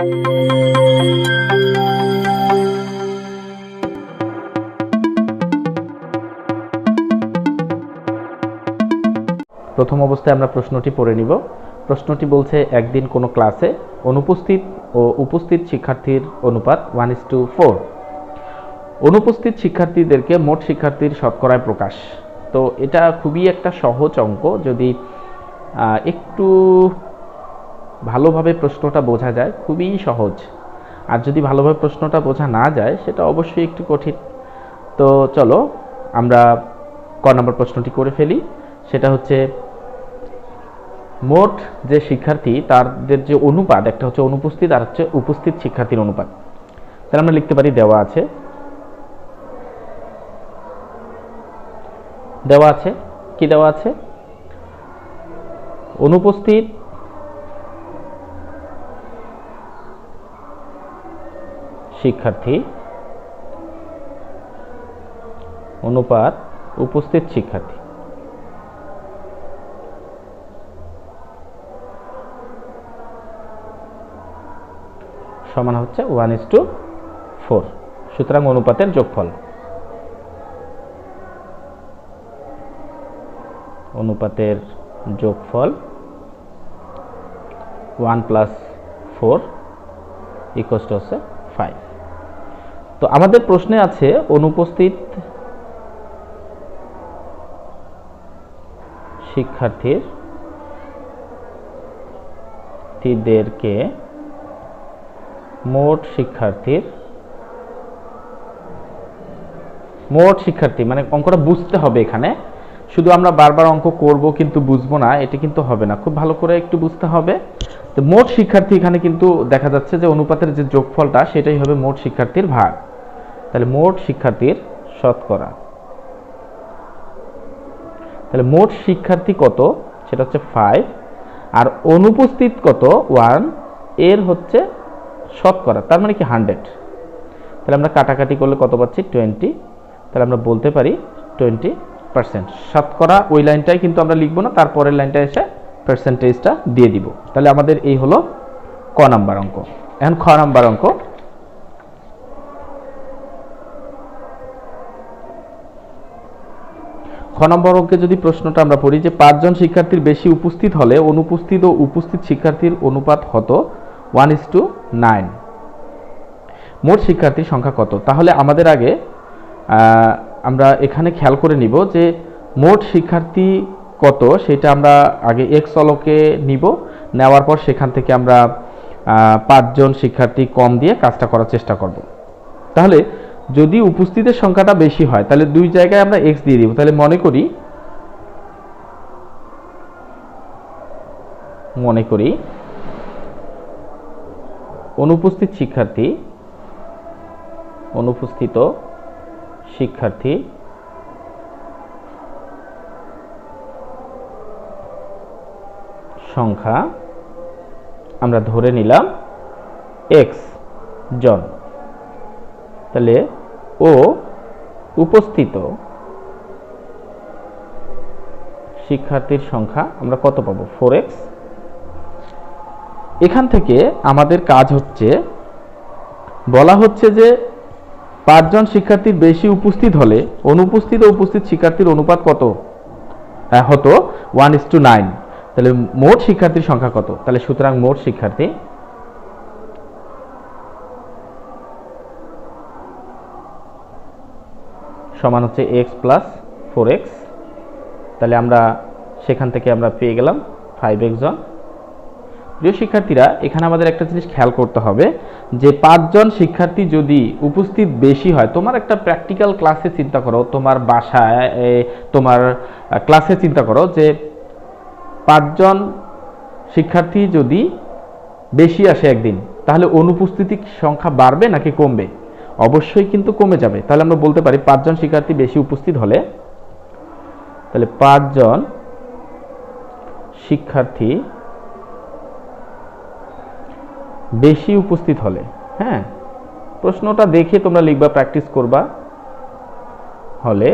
প্রথম অবস্থায় আমরা প্রশ্নটি পড়ে নিব। প্রশ্নটি বলছে, একদিন কোনো ক্লাসে অনুপস্থিত ও উপস্থিত শিক্ষার্থীর অনুপাত 1:4। অনুপস্থিত শিক্ষার্থীদেরকে মোট শিক্ষার্থীর শতকরায় প্রকাশ। তো এটা খুবই একটা সহজ অঙ্ক, যদি একটু ভালোভাবে প্রশ্নটা বোঝা যায় খুবই সহজ, আর যদি ভালোভাবে প্রশ্নটা বোঝা না যায় সেটা অবশ্যই একটু কঠিন। তো চলো আমরা ক নম্বর প্রশ্নটি করে ফেলি। সেটা হচ্ছে, মোট যে শিক্ষার্থী তাদের যে অনুপাত, একটা হচ্ছে অনুপস্থিত আর হচ্ছে উপস্থিত শিক্ষার্থীর অনুপাত। তাহলে আমরা লিখতে পারি, দেওয়া আছে কি দেওয়া আছে, অনুপস্থিত শিক্ষার্থী অনুপাত উপস্থিত শিক্ষার্থী। সমান হচ্ছে 1:4। সুতরাং অনুপাতের যোগফল, অনুপাতের যোগফল 1 + 4 হচ্ছে 5। তো আমাদের প্রশ্নে আছে অনুপস্থিত শিক্ষার্থীদেরকে মোট শিক্ষার্থী মানে অঙ্কটা বুঝতে হবে। এখানে শুধু আমরা বারবার অঙ্ক করব কিন্তু বুঝবো না, এটা কিন্তু হবে না, খুব ভালো করে একটু বুঝতে হবে। তো মোট শিক্ষার্থী, এখানে কিন্তু দেখা যাচ্ছে যে অনুপাতের যে যোগফলটা সেটাই হবে মোট শিক্ষার্থীর ভাগ। তাহলে মোট শিক্ষার্থীর শতকরা, তাহলে মোট শিক্ষার্থী কত, সেটা হচ্ছে 5, আর অনুপস্থিত কত 1, এর হচ্ছে শতকরা, তার মানে কি 100। তাহলে আমরা কাটাকাটি করলে কত পাচ্ছি, 20। তাহলে আমরা বলতে পারি 20%। শতকরা ওই লাইনটাই কিন্তু আমরা লিখবো না, তারপরের লাইনটা এসে পার্সেন্টেজটা দিয়ে দিব। তাহলে আমাদের এই হলো ক নাম্বার অঙ্ক। এখন খ নাম্বার অঙ্ক। খ নম্বর অঙ্কে যদি প্রশ্নটা আমরা পড়ি, যে 5 জন শিক্ষার্থীর বেশি উপস্থিত হলে অনুপস্থিত ও উপস্থিত শিক্ষার্থীর অনুপাত হতো 1:9। মোট শিক্ষার্থীর সংখ্যা কত? তাহলে আমাদের আগে আমরা এখানে খেয়াল করে নিব যে মোট শিক্ষার্থী কত সেটা আমরা আগে x চলকে নিব, নেওয়ার পর সেখান থেকে আমরা 5 জন শিক্ষার্থী কম দিয়ে কাজটা করার চেষ্টা করব। তাহলে যদি উপস্থিতের সংখ্যাটা বেশি হয় তাহলে দুই জায়গায় আমরা x দিয়ে দিব। তাহলে মনে করি অনুপস্থিত শিক্ষার্থী সংখ্যা আমরা ধরে নিলাম x জন। তাহলে ও উপস্থিত শিক্ষার্থীর সংখ্যা আমরা কত পাবো, 4x। এখান থেকে আমাদের কাজ হচ্ছে, বলা হচ্ছে যে 5 জন শিক্ষার্থীর বেশি উপস্থিত হলে অনুপস্থিত ও উপস্থিত শিক্ষার্থীর অনুপাত কত হতো 1:9। তাহলে মোট শিক্ষার্থীর সংখ্যা কত? তাহলে সুতরাং মোট শিক্ষার্থী সমান হচ্ছে x + 4x। তাহলে আমরা সেখান থেকে আমরা পেয়ে গেলাম 5x জন। প্রিয় শিক্ষার্থীরা, এখানে আমাদের একটা জিনিস খেয়াল করতে হবে যে 5 জন শিক্ষার্থী যদি উপস্থিত বেশি হয়, তোমার একটা প্র্যাকটিক্যাল ক্লাসে চিন্তা করো, তোমার বাসায় তোমার ক্লাসে চিন্তা করো যে 5 জন শিক্ষার্থী যদি বেশি আসে একদিন, তাহলে অনুপস্থিতির সংখ্যা বাড়বে নাকি কমবে? অবশ্যই কিন্তু কমে যাবে। তাহলে আমরা বলতে পারি 5 জন শিক্ষার্থী বেশি উপস্থিত হলে, তাহলে 5 জন শিক্ষার্থী বেশি উপস্থিত হলে, হ্যাঁ প্রশ্নটা দেখে তোমরা লিখবা, প্র্যাকটিস করবা, হলে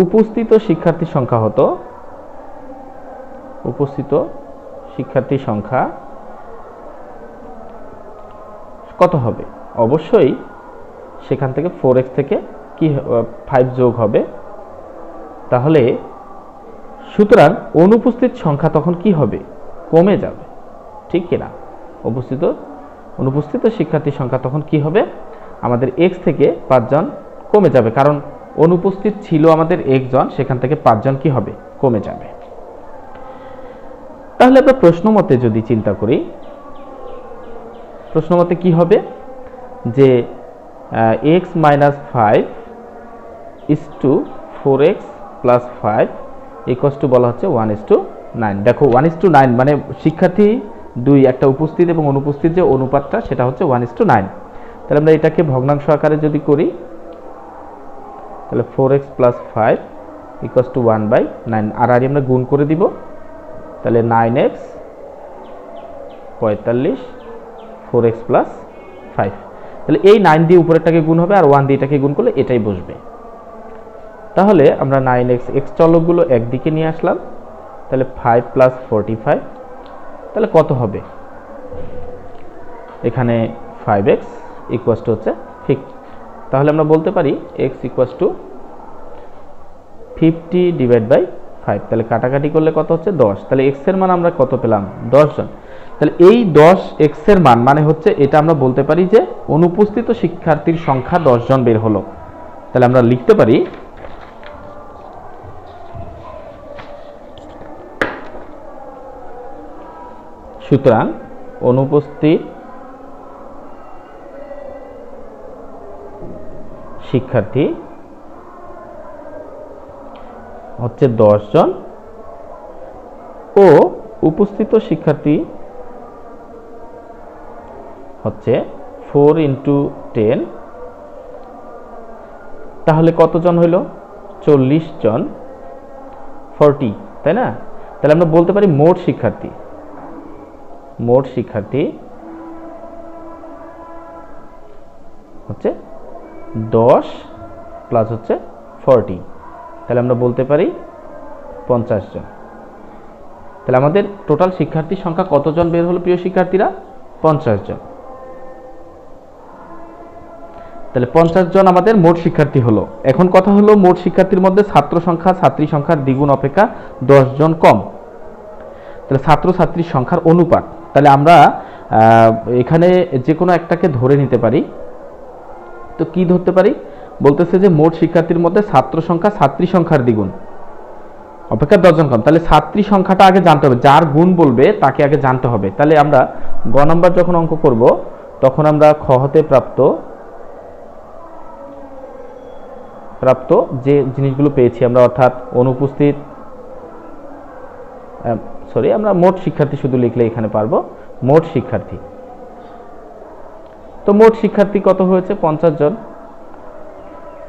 উপস্থিত শিক্ষার্থী সংখ্যা হতো, উপস্থিত শিক্ষার্থী সংখ্যা কত হবে? অবশ্যই সেখান থেকে 4x থেকে কি 5 যোগ হবে। তাহলে সুতরাং অনুপস্থিত সংখ্যা তখন কি হবে? কমে যাবে, ঠিক কিনা? অনুপস্থিত শিক্ষার্থীর সংখ্যা তখন কি হবে? আমাদের x থেকে 5 জন কমে যাবে, কারণ অনুপস্থিত ছিল আমাদের 1 জন, সেখান থেকে 5 জন কি হবে? কমে যাবে। তাহলে আমরা প্রশ্ন মতে যদি চিন্তা করি, প্রশ্ন মতে কি হবে যে x - 5 = 4x + 5 = বলা হচ্ছে 1:9। দেখো 1:9 মানে শিক্ষার্থী 2 একটা উপস্থিত এবং অনুপস্থিত যে অনুপাতটা সেটা হচ্ছে 1:9। তাহলে আমরা এটাকে ভগ্নাংশ আকারে যদি করি তাহলে 4x + 5 = 1/9, আর আমরা গুণ করে দিব, তাহলে 9x 45 4x + 5। তাহলে এই 9 দিয়ে উপরেরটাকে গুণ হবে আর 1 দিয়ে এটাকে গুণ করলে এটাই বসবে। তাহলে আমরা 9x x চলকগুলো একদিকে নিয়ে আসলাম, তাহলে 5 + 45, তাহলে কত হবে? এখানে 5x = হচ্ছে 50। তাহলে আমরা বলতে পারি x = 50/5। তাহলে কাটাকাটি করলে কত হচ্ছে? 10। তাহলে x এর মান আমরা কত পেলাম? 10 জন। তাহলে এই 10x এর মান মানে হচ্ছে এটা আমরা বলতে পারি যে অনুপস্থিত শিক্ষার্থীর সংখ্যা 10 জন বের হলো। তাহলে আমরা লিখতে পারি সুতরাং অনুপস্থিত শিক্ষার্থী হচ্ছে 10 জন ও উপস্থিত শিক্ষার্থী হচ্ছে 4 × 10। তাহলে কতজন হইল? 40 জন, 40, তাই না? তাহলে আমরা বলতে পারি মোট শিক্ষার্থী হচ্ছে 10 প্লাস হচ্ছে 40, তাহলে আমরা বলতে পারি 50 জন। তাহলে আমাদের টোটাল শিক্ষার্থীর সংখ্যা কতজন বের হলো প্রিয় শিক্ষার্থীরা? 50 জন। তাহলে 50 জন আমাদের মোট শিক্ষার্থী হলো। এখন কথা হলো মোট শিক্ষার্থীর মধ্যে ছাত্র সংখ্যা ছাত্রী সংখ্যার দ্বিগুণ অপেক্ষা 10 জন কম। তাহলে ছাত্র ছাত্রীর সংখ্যার অনুপাত, তাহলে আমরা এখানে যে কোনো একটাকে ধরে নিতে পারি। তো কি ধরতে পারি? বলতেছে যে মোট শিক্ষার্থীর মধ্যে ছাত্র সংখ্যা ছাত্রী সংখ্যার দ্বিগুণ অপেক্ষা 10 জন কম। তাহলে ছাত্রী সংখ্যাটা আগে জানতে হবে, যার গুণ বলবে তাকে আগে জানতে হবে। তাহলে আমরা গ নাম্বার যখন অঙ্ক করব তখন আমরা খ হতে প্রাপ্ত যে জিনিসগুলো পেয়েছি আমরা, অর্থাৎ অনুপস্থিত আমরা মোট শিক্ষার্থী শুধু লিখলে এখানে পারবো মোট শিক্ষার্থী। তো মোট শিক্ষার্থী কত হয়েছে? 50 জন।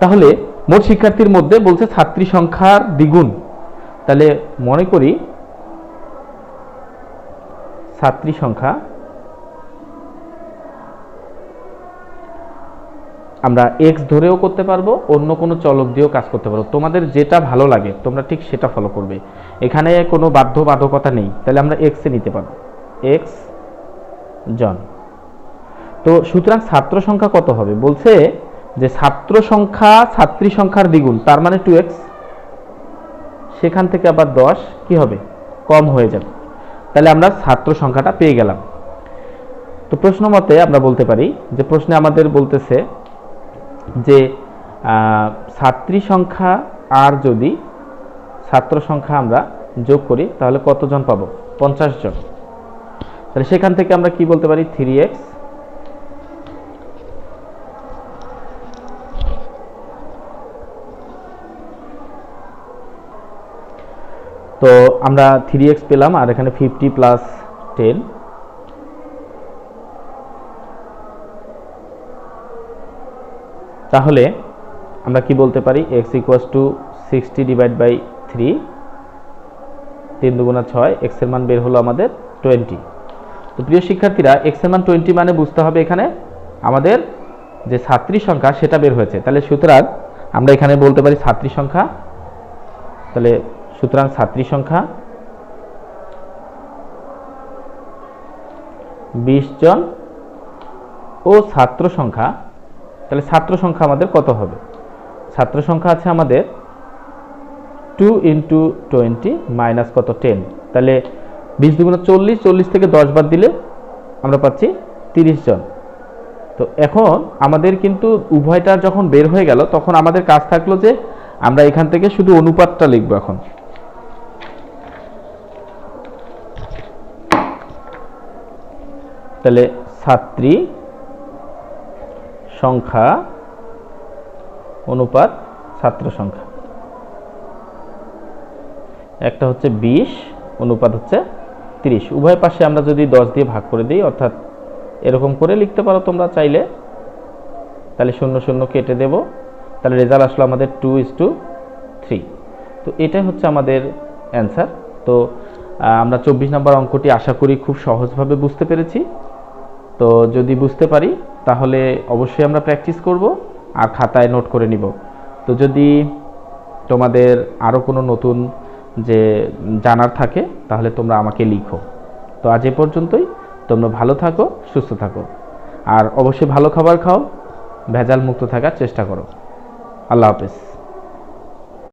তাহলে মোট শিক্ষার্থীর মধ্যে বলছে ছাত্রী সংখ্যার দ্বিগুণ, তাহলে মনে করি ছাত্রী সংখ্যা আমরা x ধরেও করতে পারবো, অন্য কোনো চলক দিয়েও কাজ করতে পারবো, তোমাদের যেটা ভালো লাগে তোমরা ঠিক সেটা ফলো করবে, এখানে কোনো বাধ্যবাধকতা নেই। তাহলে আমরা x এ নিতে পারবো, x জন। তো সুতরাং ছাত্র সংখ্যা কত হবে? বলছে যে ছাত্র সংখ্যা ছাত্রী সংখ্যার দ্বিগুণ, তার মানে 2x, সেখান থেকে আবার 10 কি হবে? কম হয়ে যাবে। তাহলে আমরা ছাত্র সংখ্যাটা পেয়ে গেলাম। তো প্রশ্ন মতে আমরা বলতে পারি যে প্রশ্নে আমাদের বলতেছে যে ছাত্রী সংখ্যা আর যদি ছাত্র সংখ্যা আমরা যোগ করি তাহলে কতজন পাবো? 50 জন। তাহলে সেখান থেকে আমরা কি বলতে পারি? 3x তো আমরা 3x পেলাম, আর এখানে 50 + 10, তাহলে আমরা কি বলতে পারি? x = 60/3, 3 × 2 = 6, x এর মান বের হলো আমাদের 20। তো প্রিয় শিক্ষার্থীরা x এর মান 20 মানে বুঝতে হবে এখানে আমাদের যে ছাত্রী সংখ্যা সেটা বের হয়েছে। তাহলে সুতরাং আমরা এখানে বলতে পারি ছাত্রী সংখ্যা, তাহলে সুতরাং ছাত্রী সংখ্যা 20 জন ও ছাত্র সংখ্যা, তাহলে ছাত্র সংখ্যা আমাদের কত হবে? ছাত্র সংখ্যা আছে আমাদের 2 × 20 মাইনাস কত 10, তাহলে 20 × 40, 40 থেকে 10 বাদ দিলে আমরা পাচ্ছি 30 জন। তো এখন আমাদের কিন্তু উভয়টা যখন বের হয়ে গেল তখন আমাদের কাজ থাকলো যে আমরা এখান থেকে শুধু অনুপাতটা লিখব। এখন তাহলে ছাত্রী সংখ্যা অনুপাত ছাত্র সংখ্যা, একটা হচ্ছে 20 অনুপাত হচ্ছে 30, উভয় পাশে আমরা যদি 10 দিয়ে ভাগ করে দিই, অর্থাৎ এরকম করে লিখতে পারো তোমরা চাইলে, তাহলে 0 0 কেটে দেব, তাহলে রেজাল্ট আসলো আমাদের 2:3। তো এটাই হচ্ছে আমাদের অ্যান্সার। তো আমরা 24 নম্বর অঙ্কটি আশা করি খুব সহজভাবে বুঝতে পেরেছি। তো যদি বুঝতে পারি তাহলে অবশ্যই আমরা প্র্যাকটিস করব আর খাতায় নোট করে নিব। তো যদি তোমাদের আরও কোনো নতুন যে জানার থাকে তাহলে তোমরা আমাকে লিখো। তো আজ এ পর্যন্তই, তোমরা ভালো থাকো, সুস্থ থাকো, আর অবশ্যই ভালো খাবার খাও, ভেজাল মুক্ত থাকার চেষ্টা করো। আল্লাহ হাফেজ।